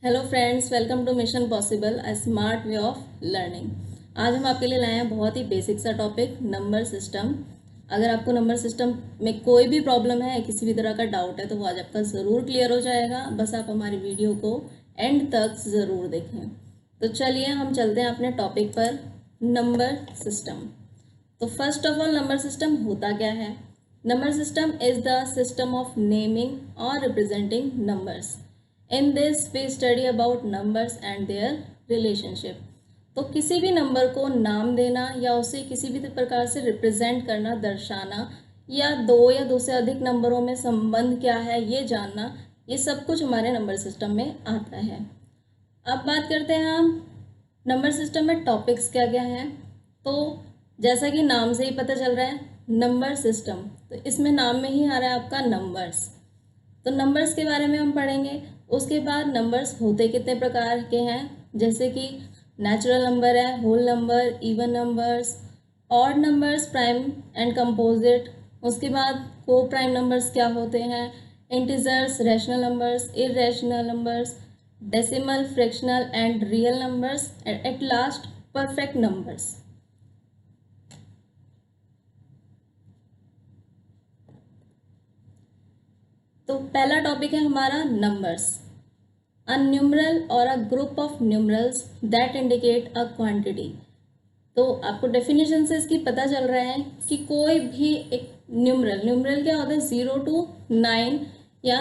Hello friends, welcome to mission possible a smart way of learning. आज हम आपके लिए लाए हैं बहुत ही बेसिक सा टॉपिक, नंबर सिस्टम। अगर आपको नंबर सिस्टम में कोई भी प्रॉब्लम है, किसी भी तरह का डाउट है, तो वो आज आपका ज़रूर क्लियर हो जाएगा। बस आप हमारी वीडियो को एंड तक ज़रूर देखें। तो चलिए हम चलते हैं अपने टॉपिक पर, नंबर सिस्टम। तो first of all, number system होता क्या है? Number system is the system of naming और representing numbers. In this we study about numbers and their relationship. तो किसी भी नंबर को नाम देना या उसे किसी भी प्रकार से रिप्रेजेंट करना, दर्शाना, या दो से अधिक नंबरों में संबंध क्या है ये जानना, ये सब कुछ हमारे नंबर सिस्टम में आता है। अब बात करते हैं हम नंबर सिस्टम में टॉपिक्स क्या क्या हैं। तो जैसा कि नाम से ही पता चल रहा है, नंबर सिस्टम, तो इसमें नाम में ही आ रहा है आपका नंबर्स। तो नंबर्स के बारे में हम पढ़ेंगे। उसके बाद नंबर्स होते कितने प्रकार के हैं, जैसे कि नेचुरल नंबर है, whole number, even numbers, odd numbers, prime and composite. उसके बाद को प्राइम नंबर्स क्या होते हैं, integers, rational numbers, irrational numbers, decimal, fractional and real numbers, and at last perfect numbers. तो पहला टॉपिक है हमारा नंबर्स। अ न्यूमरल और a group of numerals that indicate a quantity. तो आपको डेफिनेशन से इसकी पता चल रहा है कि कोई भी एक न्यूमरल, न्यूमरल क्या होता है, 0 to 9 या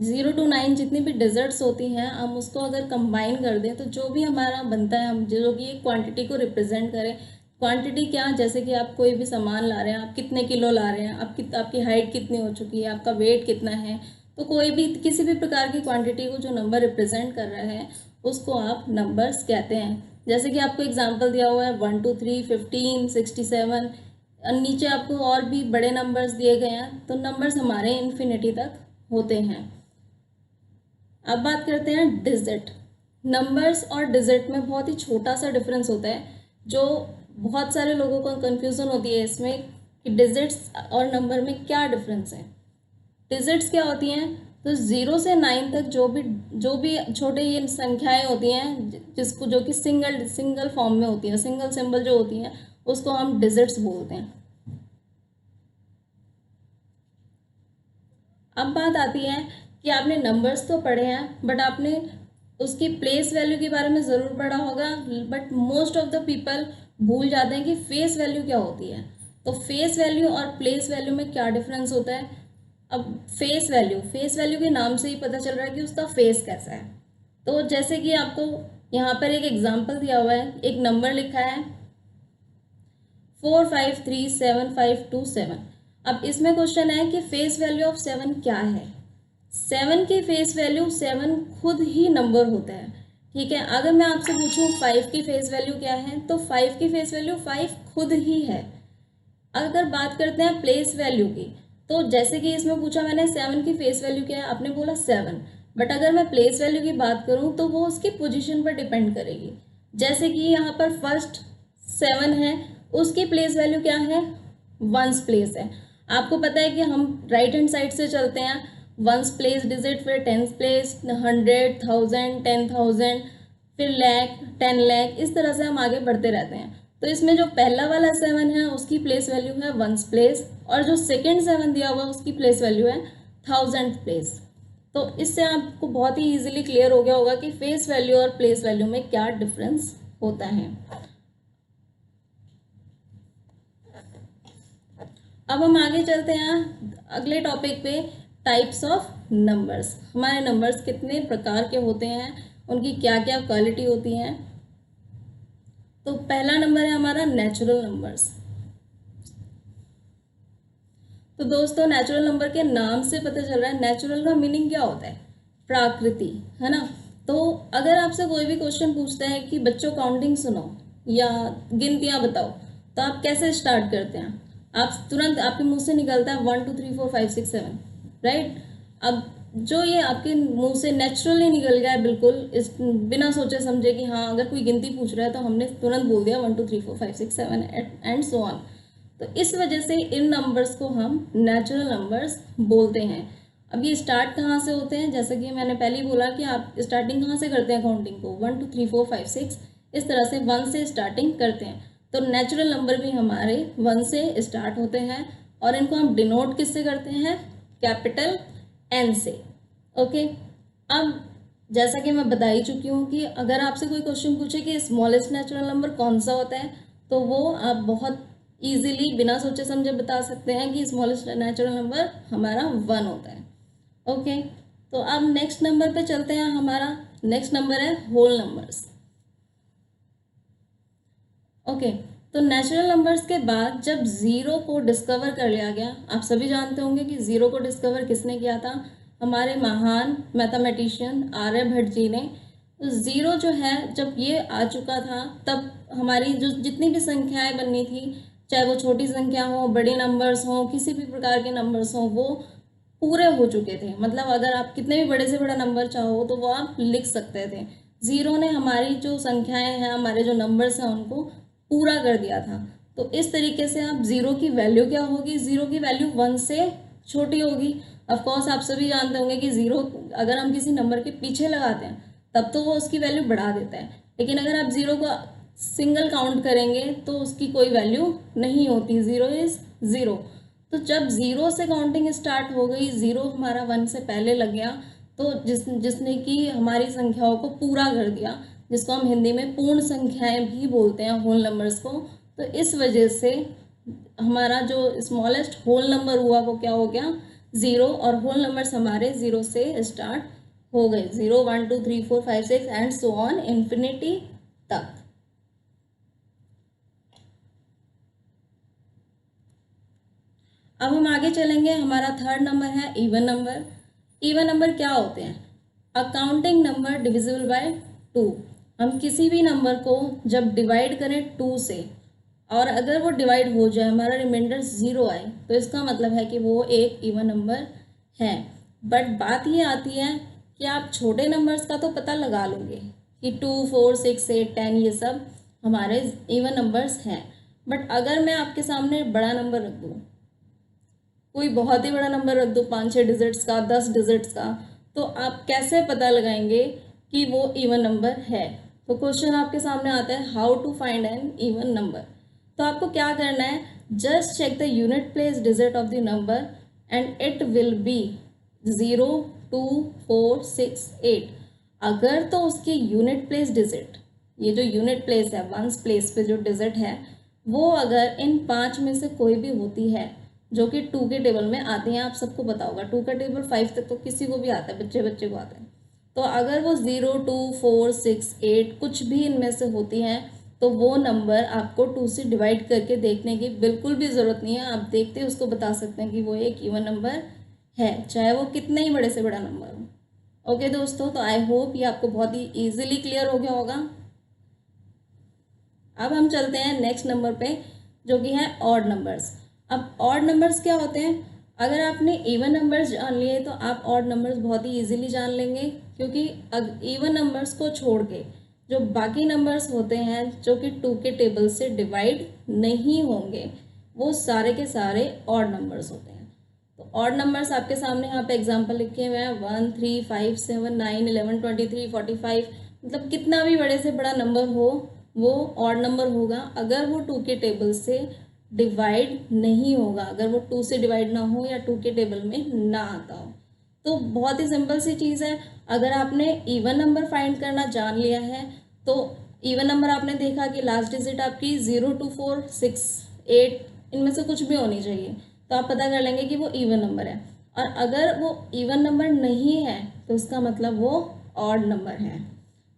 0 to 9 जितनी भी डिजिट्स होती हैं, हम उसको अगर कंबाइन कर दें तो जो भी हमारा बनता है, हम जो कि एक क्वांटिटी को रिप्रेजेंट करें। क्वांटिटी क्या, जैसे कि आप कोई भी सामान ला रहे हैं, आप कितने किलो ला रहे हैं, आपकी हाइट कितनी हो चुकी है, आपका वेट कितना है। तो कोई भी किसी भी प्रकार की क्वांटिटी को जो नंबर रिप्रेजेंट कर रहा है, उसको आप नंबर्स कहते हैं। जैसे कि आपको एग्जांपल दिया हुआ है 1 2 3 15 67, नीचे आपको और भी बड़े नंबर्स दिए गए हैं। तो नंबर्स हमारे इन्फिनिटी तक होते हैं। अब बात करते हैं डिजिट। नंबर्स और डिजिट में बहुत ही छोटा सा डिफरेंस होता है, जो बहुत सारे लोगों को कन्फ्यूज़न होती है इसमें कि डिजिट्स और नंबर में क्या डिफरेंस है। डिजिट्स क्या होती हैं, तो 0 से 9 तक जो भी छोटे ये संख्याएं होती हैं, जिसको जो कि सिंगल सिंगल फॉर्म में होती हैं, सिंगल सिंबल जो होती हैं, उसको हम डिजिट्स बोलते हैं। अब बात आती है कि आपने नंबर्स तो पढ़े हैं, बट आपने उसकी प्लेस वैल्यू के बारे में ज़रूर पढ़ा होगा। But most of the people भूल जाते हैं कि फेस वैल्यू क्या होती है। तो फेस वैल्यू और प्लेस वैल्यू में क्या डिफरेंस होता है। अब फेस वैल्यू के नाम से ही पता चल रहा है कि उसका फेस कैसा है। तो जैसे कि आपको यहाँ पर एक एग्जांपल दिया हुआ है, एक नंबर लिखा है 453752 7। अब इसमें क्वेश्चन है कि फेस वैल्यू ऑफ 7 क्या है। 7 की फेस वैल्यू, 7 खुद ही नंबर होता है, ठीक है। अगर मैं आपसे पूछूं 5 की फेस वैल्यू क्या है, तो 5 की फेस वैल्यू 5 खुद ही है। अगर बात करते हैं प्लेस वैल्यू की, तो जैसे कि इसमें पूछा मैंने 7 की फेस वैल्यू क्या है, आपने बोला 7। बट अगर मैं प्लेस वैल्यू की बात करूं तो वो उसकी पोजीशन पर डिपेंड करेगी। जैसे कि यहाँ पर फर्स्ट 7 है, उसकी प्लेस वैल्यू क्या है, वंस प्लेस है। आपको पता है कि हम राइट हैंड साइड से चलते हैं, वंस प्लेस डिजिट, फिर टेंस प्लेस, 100, 1000, 10,000, फिर लैख, 10 लाख, इस तरह से हम आगे बढ़ते रहते हैं। तो इसमें जो पहला वाला 7 है उसकी प्लेस वैल्यू है वंस प्लेस, और जो सेकेंड 7 दिया हुआ उसकी प्लेस वैल्यू है 1000th प्लेस। तो इससे आपको बहुत ही इजीली क्लियर हो गया होगा कि फेस वैल्यू और प्लेस वैल्यू में क्या डिफरेंस होता है। अब हम आगे चलते हैं अगले टॉपिक पे, टाइप्स ऑफ नंबर्स। हमारे नंबर्स कितने प्रकार के होते हैं, उनकी क्या क्या क्वालिटी होती हैं। तो पहला नंबर है हमारा नेचुरल नंबर्स। तो दोस्तों, नेचुरल नंबर के नाम से पता चल रहा है, नेचुरल का मीनिंग क्या होता है, प्राकृति, है ना। तो अगर आपसे कोई भी क्वेश्चन पूछता है कि बच्चों काउंटिंग सुनो या गिनतियां बताओ, तो आप कैसे स्टार्ट करते हैं, आप तुरंत आपके मुंह से निकलता है 1 2 3 4 5 6 7, राइट। अब जो ये आपके मुंह से नेचुरली निकल गया है, बिल्कुल इस बिना सोचे समझे कि हाँ अगर कोई गिनती पूछ रहा है तो हमने तुरंत बोल दिया 1 2 3 4 5 6 7 एंड सो ऑन। तो इस वजह से इन नंबर्स को हम नेचुरल नंबर्स बोलते हैं। अब ये स्टार्ट कहाँ से होते हैं, जैसा कि मैंने पहले ही बोला कि आप स्टार्टिंग कहाँ से करते हैं काउंटिंग को, 1 2 3 4 5 6 इस तरह से 1 से स्टार्टिंग करते हैं। तो नेचुरल नंबर भी हमारे 1 से स्टार्ट होते हैं और इनको हम डिनोट किससे करते हैं, कैपिटल N से। ओके, अब जैसा कि मैं बता ही चुकी हूँ कि अगर आपसे कोई क्वेश्चन पूछे कि स्मॉलेस्ट नेचुरल नंबर कौन सा होता है, तो वो आप बहुत इजीली बिना सोचे समझे बता सकते हैं कि स्मॉलेस्ट नेचुरल नंबर हमारा 1 होता है। ओके, तो अब नेक्स्ट नंबर पे चलते हैं। हमारा नेक्स्ट नंबर है होल नंबर्स। ओके, तो नेचुरल नंबर्स के बाद जब ज़ीरो को डिस्कवर कर लिया गया, आप सभी जानते होंगे कि ज़ीरो को डिस्कवर किसने किया था, हमारे महान मैथमेटिशियन आर्यभट्ट जी ने। तो ज़ीरो जो है जब ये आ चुका था, तब हमारी जो जितनी भी संख्याएं बननी थी, चाहे वो छोटी संख्या हो, बड़े नंबर्स हों, किसी भी प्रकार के नंबर्स हों, वो पूरे हो चुके थे। मतलब अगर आप कितने भी बड़े से बड़ा नंबर चाहो तो वो आप लिख सकते थे। ज़ीरो ने हमारी जो संख्याएं हैं, हमारे जो नंबर्स हैं, उनको पूरा कर दिया था। तो इस तरीके से आप ज़ीरो की वैल्यू क्या होगी, ज़ीरो की वैल्यू 1 से छोटी होगी। ऑफ कोर्स आप सभी जानते होंगे कि ज़ीरो अगर हम किसी नंबर के पीछे लगाते हैं तब तो वो उसकी वैल्यू बढ़ा देता है, लेकिन अगर आप ज़ीरो को सिंगल काउंट करेंगे तो उसकी कोई वैल्यू नहीं होती, ज़ीरो इज़ ज़ीरो। तो जब ज़ीरो से काउंटिंग स्टार्ट हो गई, ज़ीरो हमारा 1 से पहले लग गया, तो जिसने कि हमारी संख्याओं को पूरा कर दिया, जिसको हम हिंदी में पूर्ण संख्याएं भी बोलते हैं, होल नंबर्स को। तो इस वजह से हमारा जो स्मॉलेस्ट होल नंबर हुआ वो क्या हो गया, ज़ीरो। और होल नंबर्स हमारे ज़ीरो से स्टार्ट हो गए, 0 1 2 3 4 5 6 एंड सो ऑन इन्फिनिटी तक। अब हम आगे चलेंगे। हमारा थर्ड नंबर है इवन नंबर। इवन नंबर क्या होते हैं, अकाउंटिंग नंबर डिविजिबल बाय 2। हम किसी भी नंबर को जब डिवाइड करें 2 से, और अगर वो डिवाइड हो जाए, हमारा रिमाइंडर 0 आए, तो इसका मतलब है कि वो एक इवन नंबर है। बट बात ये आती है कि आप छोटे नंबर्स का तो पता लगा लोगे कि 2 4 6 8 10 ये सब हमारे इवन नंबर्स हैं। बट अगर मैं आपके सामने बड़ा नंबर रख दूँ, कोई बहुत ही बड़ा नंबर रख दो, 5 6 डिजिट्स का, 10 डिजिट्स का, तो आप कैसे पता लगाएंगे कि वो इवन नंबर है। तो क्वेश्चन आपके सामने आता है, how to find an even number. तो आपको क्या करना है, just check the unit place digit of the number and it will be 0 2 4 6 8। अगर तो उसकी यूनिट प्लेस डिजिट, ये जो यूनिट प्लेस है, वंस प्लेस पे जो डिजिट है, वो अगर इन 5 में से कोई भी होती है, जो कि 2 के टेबल में आते हैं, आप सबको पता होगा 2 का टेबल 5 तक तो किसी को भी आता है, बच्चे बच्चे को आता है। तो अगर वो 0 2 4 6 8 कुछ भी इनमें से होती हैं, तो वो नंबर आपको 2 से डिवाइड करके देखने की बिल्कुल भी ज़रूरत नहीं है। आप देखते ही उसको बता सकते हैं कि वो एक इवन नंबर है, चाहे वो कितने ही बड़े से बड़ा नंबर हो। ओके दोस्तों, तो आई होप ये आपको बहुत ही ईजिली क्लियर हो गया होगा। अब हम चलते हैं नेक्स्ट नंबर पे, जो कि है ऑड नंबर्स। अब ऑड नंबर्स क्या होते हैं, अगर आपने इवन नंबर्स जान लिए तो आप ऑड नंबर्स बहुत ही इजीली जान लेंगे, क्योंकि इवन नंबर्स को छोड़ के जो बाकी नंबर्स होते हैं, जो कि 2 के टेबल से डिवाइड नहीं होंगे, वो सारे के सारे ऑड नंबर्स होते हैं। तो ऑड नंबर्स आपके सामने यहाँ पे एग्जांपल लिखे हुए हैं, 1 3 5 7 9 11 23 45। मतलब कितना भी बड़े से बड़ा नंबर हो, वो ऑड नंबर होगा अगर वो 2 के टेबल से डिवाइड नहीं होगा, अगर वो 2 से डिवाइड ना हो या 2 के टेबल में ना आता हो। तो बहुत ही सिंपल सी चीज़ है, अगर आपने इवन नंबर फाइंड करना जान लिया है, तो इवन नंबर आपने देखा कि लास्ट डिजिट आपकी 0 2 4 6 8 इनमें से कुछ भी होनी चाहिए, तो आप पता कर लेंगे कि वो इवन नंबर है। और अगर वो इवन नंबर नहीं है तो इसका मतलब वो ऑड नंबर है।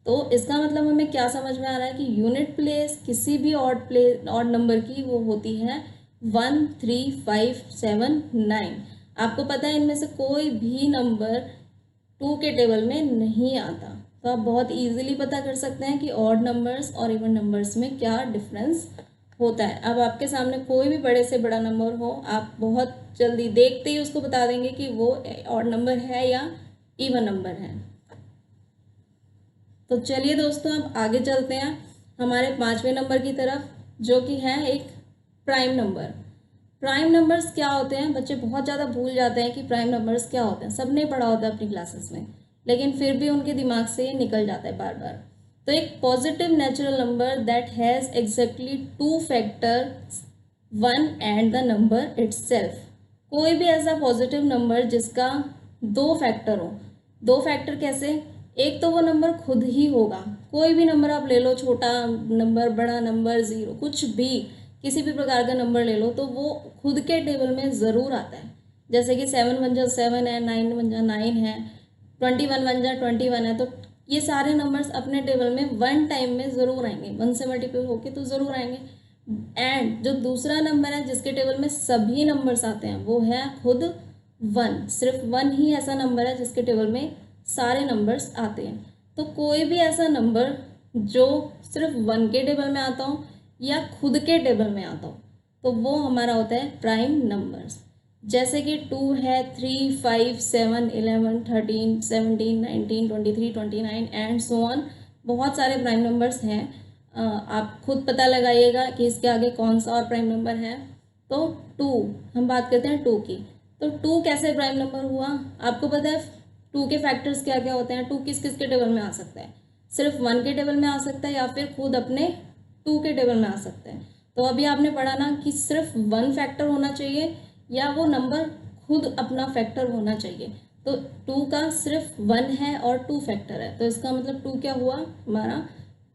तो इसका मतलब हमें क्या समझ में आ रहा है कि यूनिट प्लेस किसी भी ऑड नंबर की वो होती है 1 3 5 7 9। आपको पता है इनमें से कोई भी नंबर 2 के टेबल में नहीं आता, तो आप बहुत इजीली पता कर सकते हैं कि ऑड नंबर्स और इवन नंबर्स में क्या डिफरेंस होता है। अब आपके सामने कोई भी बड़े से बड़ा नंबर हो, आप बहुत जल्दी देखते ही उसको बता देंगे कि वो ऑड नंबर है या इवन नंबर है। तो चलिए दोस्तों, अब आगे चलते हैं हमारे 5वें नंबर की तरफ, जो कि है एक प्राइम नंबर। प्राइम नंबर्स क्या होते हैं, बच्चे बहुत ज़्यादा भूल जाते हैं कि प्राइम नंबर्स क्या होते हैं। सब ने पढ़ा होता है अपनी क्लासेस में, लेकिन फिर भी उनके दिमाग से ये निकल जाता है बार बार। तो एक positive natural number that has exactly two factors, one and the number itself. कोई भी ऐसा पॉजिटिव नंबर जिसका दो फैक्टर हो। दो फैक्टर कैसे? एक तो वो नंबर खुद ही होगा, कोई भी नंबर आप ले लो, छोटा नंबर, बड़ा नंबर, ज़ीरो, कुछ भी, किसी भी प्रकार का नंबर ले लो, तो वो खुद के टेबल में ज़रूर आता है। जैसे कि 7 बन जा 7 है, 9 बन जा 9 है, 21 बन जा 21 है। तो ये सारे नंबर्स अपने टेबल में वन टाइम में ज़रूर आएंगे, 1 से मल्टीप्लाई होके तो ज़रूर आएंगे। एंड जो दूसरा नंबर है जिसके टेबल में सभी नंबर्स आते हैं, वो है खुद 1। सिर्फ 1 ही ऐसा नंबर है जिसके टेबल में सारे नंबर्स आते हैं। तो कोई भी ऐसा नंबर जो सिर्फ 1 के टेबल में आता हो या खुद के टेबल में आता हो, तो वो हमारा होता है प्राइम नंबर्स। जैसे कि 2 है, 3, 5, 7, 11, 13, 17, 19, 23, 29 एंड सो ऑन। बहुत सारे प्राइम नंबर्स हैं। आप खुद पता लगाइएगा कि इसके आगे कौन सा और प्राइम नंबर है। तो 2, हम बात करते हैं 2 की। तो 2 कैसे प्राइम नंबर हुआ? आपको पता है 2 के फैक्टर्स क्या क्या होते हैं? 2 किस किस के टेबल में आ सकता है? सिर्फ 1 के टेबल में आ सकता है या फिर खुद अपने 2 के टेबल में आ सकते हैं। तो अभी आपने पढ़ा ना कि सिर्फ 1 फैक्टर होना चाहिए या वो नंबर खुद अपना फैक्टर होना चाहिए। तो 2 का सिर्फ 1 है और 2 फैक्टर है, तो इसका मतलब 2 क्या हुआ? हमारा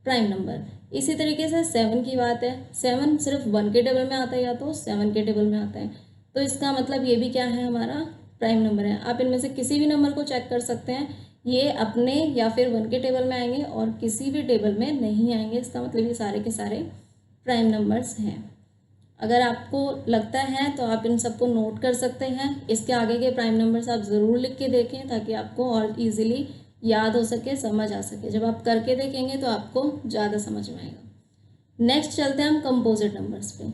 प्राइम नंबर। इसी तरीके से 7 की बात है, 7 सिर्फ 1 के टेबल में आता है या तो 7 के टेबल में आता है, तो इसका मतलब ये भी क्या है? हमारा प्राइम नंबर है। आप इनमें से किसी भी नंबर को चेक कर सकते हैं, ये अपने या फिर 1 के टेबल में आएंगे और किसी भी टेबल में नहीं आएंगे। इसका मतलब ये सारे के सारे प्राइम नंबर्स हैं। अगर आपको लगता है तो आप इन सबको नोट कर सकते हैं। इसके आगे के प्राइम नंबर्स आप ज़रूर लिख के देखें ताकि आपको और इजीली याद हो सके, समझ आ सके। जब आप करके देखेंगे तो आपको ज़्यादा समझ में आएगा। नेक्स्ट चलते हैं हम कंपोजिट नंबर्स पे।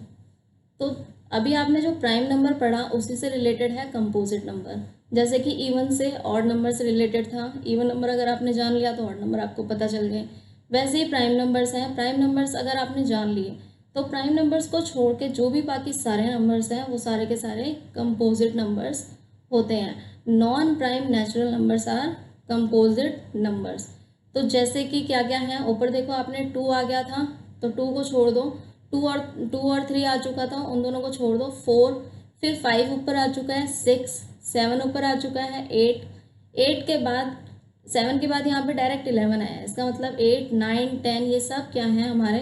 तो अभी आपने जो प्राइम नंबर पढ़ा उसी से रिलेटेड है कंपोजिट नंबर। जैसे कि इवन से ऑड नंबर से रिलेटेड था, इवन नंबर अगर आपने जान लिया तो ऑड नंबर आपको पता चल गए। वैसे ही प्राइम नंबर्स हैं, प्राइम नंबर्स अगर आपने जान लिए तो प्राइम नंबर्स को छोड़ के जो भी बाकी सारे नंबर्स हैं वो सारे के सारे कंपोजिट नंबर्स होते हैं। Non prime natural numbers are composite numbers. तो जैसे कि क्या क्या है, ऊपर देखो आपने 2 आ गया था तो 2 को छोड़ दो, 2 और 3 आ चुका था, उन दोनों को छोड़ दो, 4, फिर 5 ऊपर आ चुका है, 6, 7 ऊपर आ चुका है, 8 के बाद 7 के बाद यहाँ पे डायरेक्ट 11 आया है। इसका मतलब 8, 9, 10 ये सब क्या है? हमारे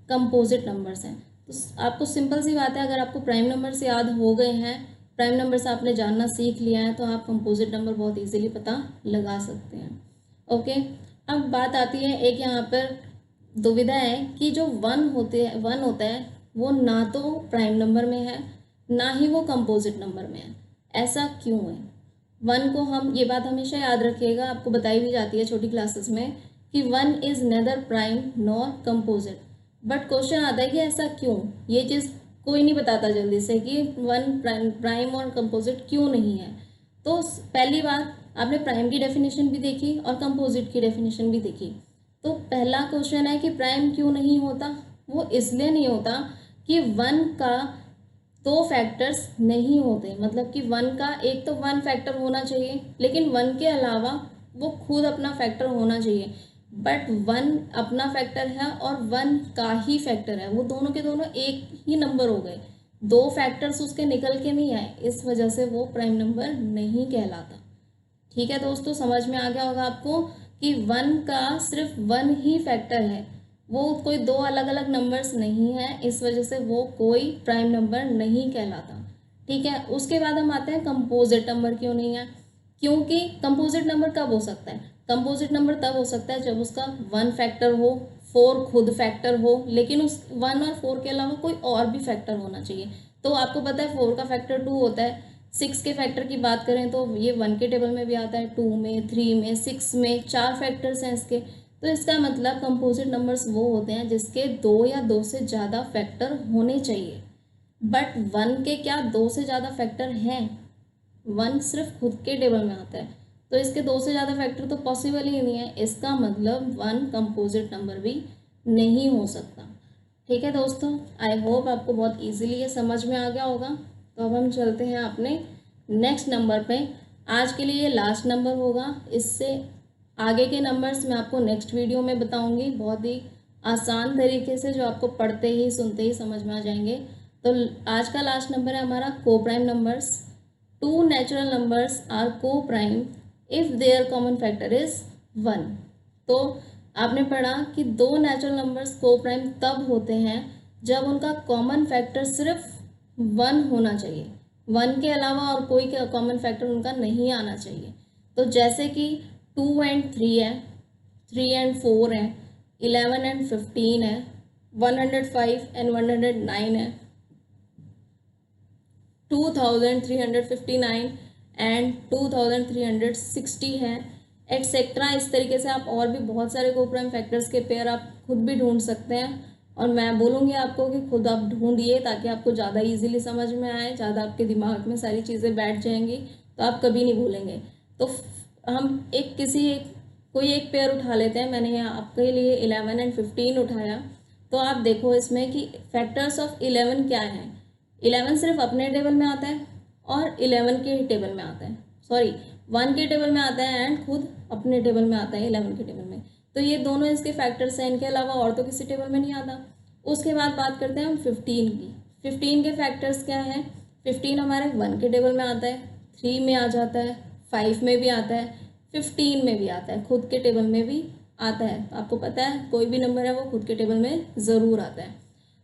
कंपोजिट नंबर्स हैं। तो आपको सिंपल सी बात है, अगर आपको प्राइम नंबर्स याद हो गए हैं, प्राइम नंबर्स आपने जानना सीख लिया है, तो आप कंपोजिट नंबर बहुत इजीली पता लगा सकते हैं। ओके, अब बात आती है, एक यहाँ पर दुविधा है कि जो 1 होता है वो ना तो प्राइम नंबर में है ना ही वो कंपोजिट नंबर में है। ऐसा क्यों है? 1 को हम, ये बात हमेशा याद रखिएगा, आपको बताई भी जाती है छोटी क्लासेस में कि 1 is neither prime nor composite. But question आता है कि ऐसा क्यों? ये चीज़ कोई नहीं बताता जल्दी से कि 1 प्राइम और कंपोजिट क्यों नहीं है। तो पहली बात, आपने प्राइम की डेफिनेशन भी देखी और कंपोजिट की डेफिनेशन भी देखी। तो पहला क्वेश्चन है कि प्राइम क्यों नहीं होता? वो इसलिए नहीं होता कि 1 का 2 फैक्टर्स नहीं होते। मतलब कि 1 का एक तो 1 फैक्टर होना चाहिए, लेकिन 1 के अलावा वो खुद अपना फैक्टर होना चाहिए। बट 1 अपना फैक्टर है और 1 का ही फैक्टर है, वो दोनों के दोनों एक ही नंबर हो गए, 2 फैक्टर्स उसके निकल के नहीं आए, इस वजह से वो प्राइम नंबर नहीं कहलाता। ठीक है दोस्तों, समझ में आ गया होगा आपको कि 1 का सिर्फ 1 ही फैक्टर है, वो कोई 2 अलग अलग नंबर्स नहीं है, इस वजह से वो कोई प्राइम नंबर नहीं कहलाता। ठीक है, उसके बाद हम आते हैं कंपोजिट नंबर क्यों नहीं है। क्योंकि कंपोजिट नंबर कब हो सकता है? कंपोजिट नंबर तब हो सकता है जब उसका 1 फैक्टर हो, 4 खुद फैक्टर हो, लेकिन उस 1 और 4 के अलावा कोई और भी फैक्टर होना चाहिए। तो आपको पता है 4 का फैक्टर 2 होता है। 6 के फैक्टर की बात करें तो ये 1 के टेबल में भी आता है, 2 में, 3 में, 6 में, 4 फैक्टर्स हैं इसके। तो इसका मतलब कंपोजिट नंबर्स वो होते हैं जिसके 2 या 2 से ज़्यादा फैक्टर होने चाहिए। बट 1 के क्या 2 से ज़्यादा फैक्टर हैं? 1 सिर्फ खुद के टेबल में आता है, तो इसके 2 से ज़्यादा फैक्टर तो पॉसिबल ही नहीं है। इसका मतलब 1 कंपोजिट नंबर भी नहीं हो सकता। ठीक है दोस्तों, आई होप आपको बहुत इजीली ये समझ में आ गया होगा। तो अब हम चलते हैं अपने नेक्स्ट नंबर पे। आज के लिए ये लास्ट नंबर होगा, इससे आगे के नंबर्स मैं आपको नेक्स्ट वीडियो में बताऊंगी, बहुत ही आसान तरीके से, जो आपको पढ़ते ही सुनते ही समझ में आ जाएंगे। तो आज का लास्ट नंबर है हमारा coprime numbers. Two natural numbers are coprime if their common factor is 1। तो आपने पढ़ा कि दो नेचुरल नंबर्स को प्राइम तब होते हैं जब उनका कॉमन फैक्टर सिर्फ 1 होना चाहिए, 1 के अलावा और कोई कॉमन फैक्टर उनका नहीं आना चाहिए। तो जैसे कि 2 एंड 3 है, 3 एंड 4 है, 11 एंड 15 है, 105 एंड 109 है, 2359 एंड 2360 है, एटसेट्रा। इस तरीके से आप और भी बहुत सारे कोप्राइम फैक्टर्स के पेयर आप खुद भी ढूंढ सकते हैं, और मैं बोलूँगी आपको कि खुद आप ढूंढिए, ताकि आपको ज़्यादा इजीली समझ में आए, ज़्यादा आपके दिमाग में सारी चीज़ें बैठ जाएंगी, तो आप कभी नहीं भूलेंगे। तो हम कोई एक पेयर उठा लेते हैं। मैंने यहाँ आपके लिए 11 एंड 15 उठाया। तो आप देखो इसमें कि फैक्टर्स ऑफ 11 क्या है। 11 सिर्फ अपने टेबल में आता है और 11 के टेबल में आता है, 1 के टेबल में आता है एंड खुद अपने टेबल में आता है 11 के टेबल में। तो ये दोनों इसके फैक्टर्स हैं, इनके अलावा और तो किसी टेबल में नहीं आता। उसके बाद बात करते हैं हम 15 की। 15 के फैक्टर्स क्या हैं। 15 हमारे 1 के टेबल में आता है, 3 में आ जाता है, 5 में भी आता है, 15 में भी आता है, खुद के टेबल में भी आता है। आपको पता है कोई भी नंबर है वो खुद के टेबल में ज़रूर आता है।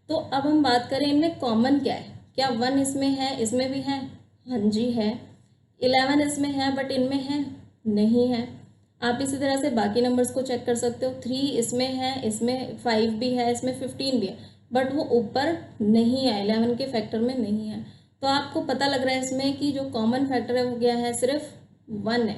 तो अब हम बात करें इनमें कॉमन क्या है। क्या 1 इसमें है, इसमें भी है? हाँ जी है। 11 इसमें है बट इनमें है नहीं है। आप इसी तरह से बाकी नंबर्स को चेक कर सकते हो। 3 इसमें है, इसमें 5 भी है, इसमें 15 भी है, बट वो ऊपर नहीं है, 11 के फैक्टर में नहीं है। तो आपको पता लग रहा है इसमें कि जो कॉमन फैक्टर है वो क्या है, सिर्फ 1 है।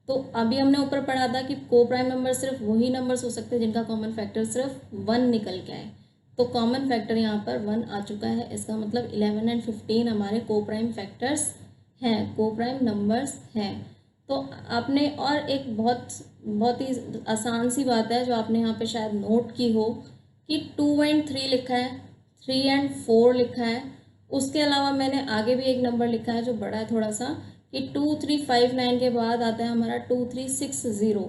तो अभी हमने ऊपर पढ़ा था कि को प्राइम नंबर सिर्फ वही नंबर्स हो सकते हैं जिनका कॉमन फैक्टर सिर्फ 1 निकल के आए। तो कॉमन फैक्टर यहाँ पर 1 आ चुका है, इसका मतलब 11 एंड 15 हमारे को प्राइम फैक्टर्स हैं, को प्राइम नंबर्स हैं। तो आपने और एक बहुत ही आसान सी बात है जो आपने यहाँ पे शायद नोट की हो कि 2 एंड 3 लिखा है, 3 एंड 4 लिखा है। उसके अलावा मैंने आगे भी एक नंबर लिखा है जो बड़ा है थोड़ा सा, कि 2359 के बाद आता है हमारा 2360।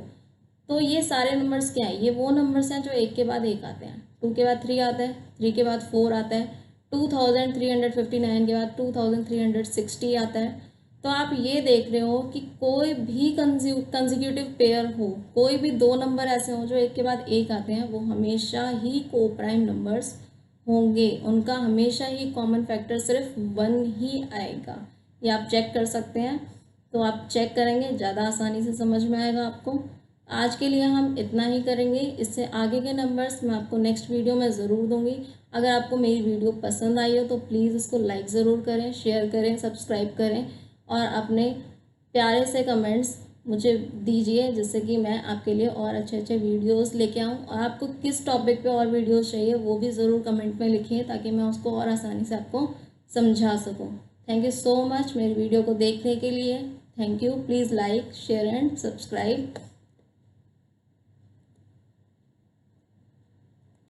तो ये सारे नंबर्स क्या हैं, ये वो नंबर्स हैं जो एक के बाद एक आते हैं। 2 के बाद 3 आता है, 3 के बाद 4 आता है, 2359 के बाद 2360 आता है। तो आप ये देख रहे हो कि कोई भी कंसेक्यूटिव पेयर हो, कोई भी दो नंबर ऐसे हो जो एक के बाद एक आते हैं, वो हमेशा ही को प्राइम नंबर्स होंगे। उनका हमेशा ही कॉमन फैक्टर सिर्फ 1 ही आएगा। ये आप चेक कर सकते हैं। तो आप चेक करेंगे, ज़्यादा आसानी से समझ में आएगा आपको। आज के लिए हम इतना ही करेंगे, इससे आगे के नंबर्स मैं आपको नेक्स्ट वीडियो में ज़रूर दूंगी। अगर आपको मेरी वीडियो पसंद आई हो तो प्लीज़ इसको लाइक ज़रूर करें, शेयर करें, सब्सक्राइब करें, और अपने प्यारे से कमेंट्स मुझे दीजिए, जिससे कि मैं आपके लिए और अच्छे अच्छे वीडियोस लेके आऊँ। और आपको किस टॉपिक पे और वीडियोस चाहिए वो भी ज़रूर कमेंट में लिखिए, ताकि मैं उसको और आसानी से आपको समझा सकूँ। थैंक यू सो मच मेरी वीडियो को देखने के लिए। Thank you. Please like, share and subscribe.